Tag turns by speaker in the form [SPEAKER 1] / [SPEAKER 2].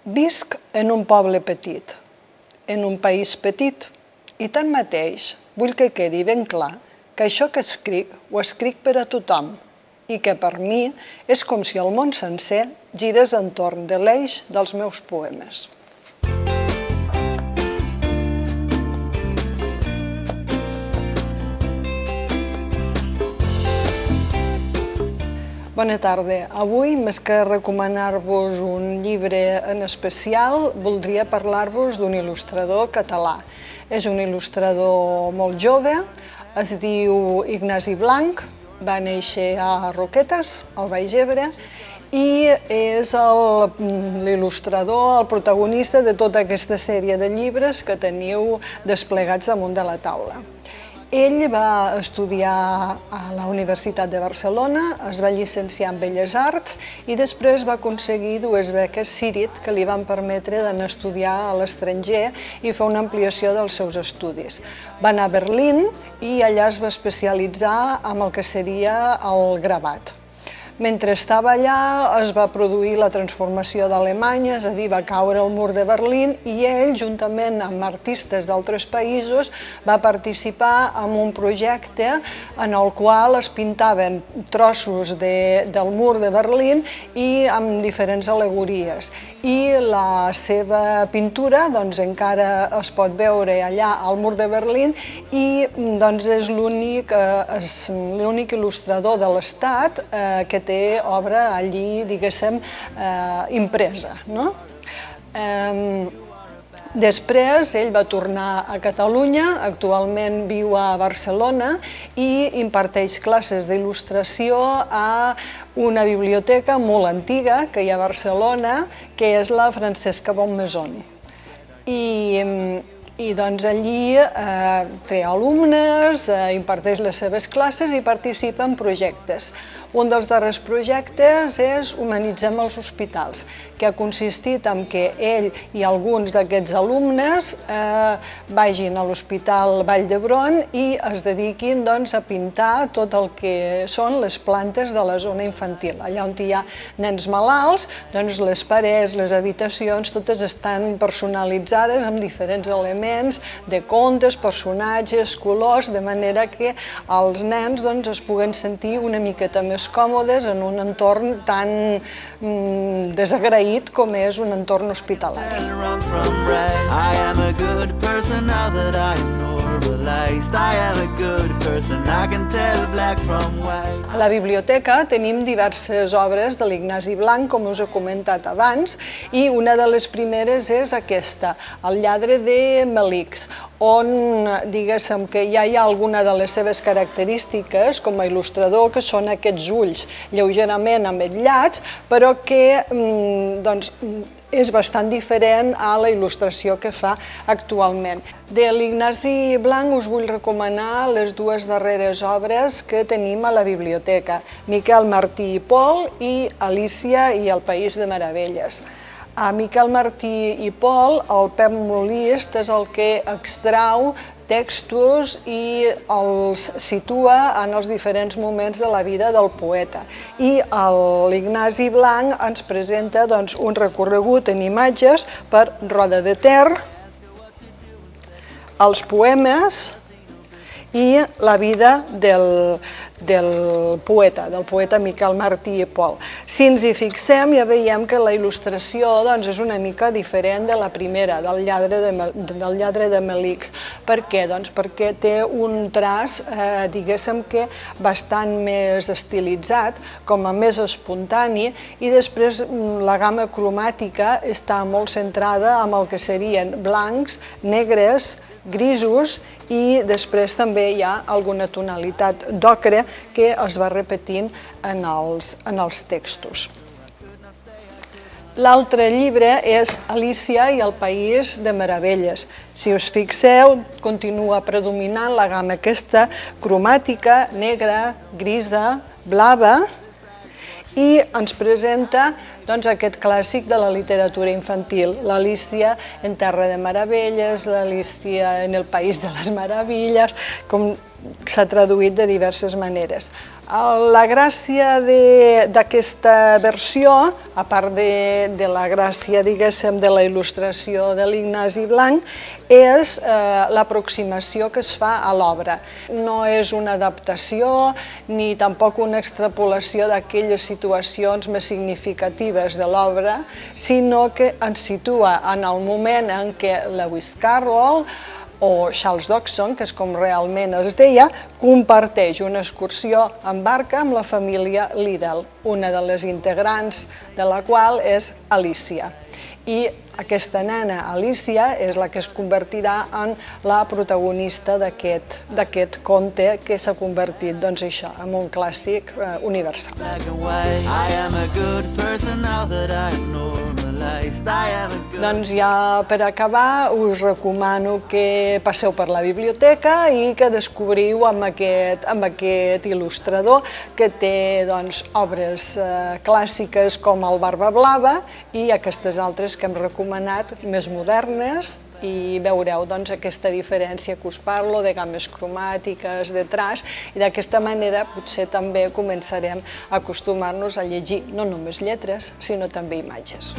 [SPEAKER 1] Visc en un poble petit, en un país petit, i tanmateix vull que quedi ben clar que això que escric ho escric per a tothom i que per mi és com si el món sencer girés entorn de l'eix dels meus poemes. Bona tarda. Avui, més que recomanar-vos un llibre en especial, voldria parlar-vos d'un il·lustrador català. És un il·lustrador molt jove, es diu Ignasi Blanch, va néixer a Roquetes, al Baix Ebre, i és l'il·lustrador, el protagonista de tota aquesta sèrie de llibres que teniu desplegats damunt de la taula. Ell va estudiar a la Universitat de Barcelona, es va llicenciar en Belles Arts i després va aconseguir 2 beques Cirit que li van permetre d'anar a estudiar a l'estranger i fer una ampliació dels seus estudis. Va anar a Berlín i allà es va especialitzar en el que seria el gravat. Mentre estava allà es va produir la transformació d'Alemanya, és a dir, va caure el mur de Berlín i ell, juntament amb artistes d'altres països, va participar en un projecte en el qual es pintaven trossos del mur de Berlín i amb diferents al·legories. I la seva pintura encara es pot veure allà al mur de Berlín i és l'únic il·lustrador de l'Estat que té obra allí, diguéssim, impresa. Després ell va tornar a Catalunya, actualment viu a Barcelona i imparteix classes d'il·lustració a una biblioteca molt antiga que hi ha a Barcelona, que és la Francesca Bonnemaison. I allí té alumnes, imparteix les seves classes i participa en projectes. Un dels darrers projectes és Humanitzem els hospitals, que ha consistit en que ell i alguns d'aquests alumnes vagin a l'Hospital Vall d'Hebron i es dediquin a pintar tot el que són les plantes de la zona infantil. Allà on hi ha nens malalts, les parets, les habitacions, totes estan personalitzades amb diferents elements de contes, personatges, colors, de manera que els nens es puguen sentir una miqueta més còmodes en un entorn tan desagraït com és un entorn hospitalari. A la biblioteca tenim diverses obres de l'Ignasi Blanch, com us he comentat abans, i una de les primeres és aquesta, El lladre de Melix, on diguéssim que ja hi ha alguna de les seves característiques com a il·lustrador, que són aquests ulls lleugerament ametllats, però que és bastant diferent a la il·lustració que fa actualment. De l'Ignasi Blanch us vull recomanar les 2 darreres obres que tenim a la biblioteca, Miquel Martí i Pol i Alícia i el País de Meravelles. A Miquel Martí i Pol, el Pep Molist és el que extrau textos i els situa en els diferents moments de la vida del poeta. I l'Ignasi Blanch ens presenta un recorregut en imatges per Roda de Ter, els poemes i la vida del poeta Miquel Martí i Pol. Si ens hi fixem, ja veiem que la il·lustració és una mica diferent de la primera, del lladre de Melix. Per què? Perquè té un traç, diguéssim que bastant més estilitzat, com a més espontani, i després la gamma cromàtica està molt centrada en el que serien blancs, negres, grisos, i després també hi ha alguna tonalitat d'ocre que es va repetint en els textos. L'altre llibre és Alícia i el País de Meravelles. Si us fixeu, continua predominant la gamma aquesta cromàtica, negra, grisa, blava, i ens presenta aquest clàssic de la literatura infantil, l'Alícia en Terra de Meravelles, l'Alícia en el País de les Meravilles, com s'ha traduït de diverses maneres. La gràcia d'aquesta versió, a part de la gràcia, diguéssim, de la il·lustració de l'Ignasi Blanc, és l'aproximació que es fa a l'obra. No és una adaptació ni tampoc una extrapolació d'aquelles situacions més significatives de l'obra, sinó que ens situa en el moment en què Lewis Carroll o Charles Dodgson, que és com realment es deia, comparteix una excursió en barca amb la família Liddell, una de les integrants de la qual és Alicia. I aquesta nena, Alicia, és la que es convertirà en la protagonista d'aquest conte que s'ha convertit, doncs això, en un clàssic universal. Doncs ja per acabar us recomano que passeu per la biblioteca i que descobriu amb aquest il·lustrador que té obres clàssiques com el Barba Blava i aquestes altres que hem recomanat, més modernes, i veureu aquesta diferència que us parlo de gammes cromàtiques, de traç, i d'aquesta manera potser també començarem a acostumar-nos a llegir no només lletres, sinó també imatges.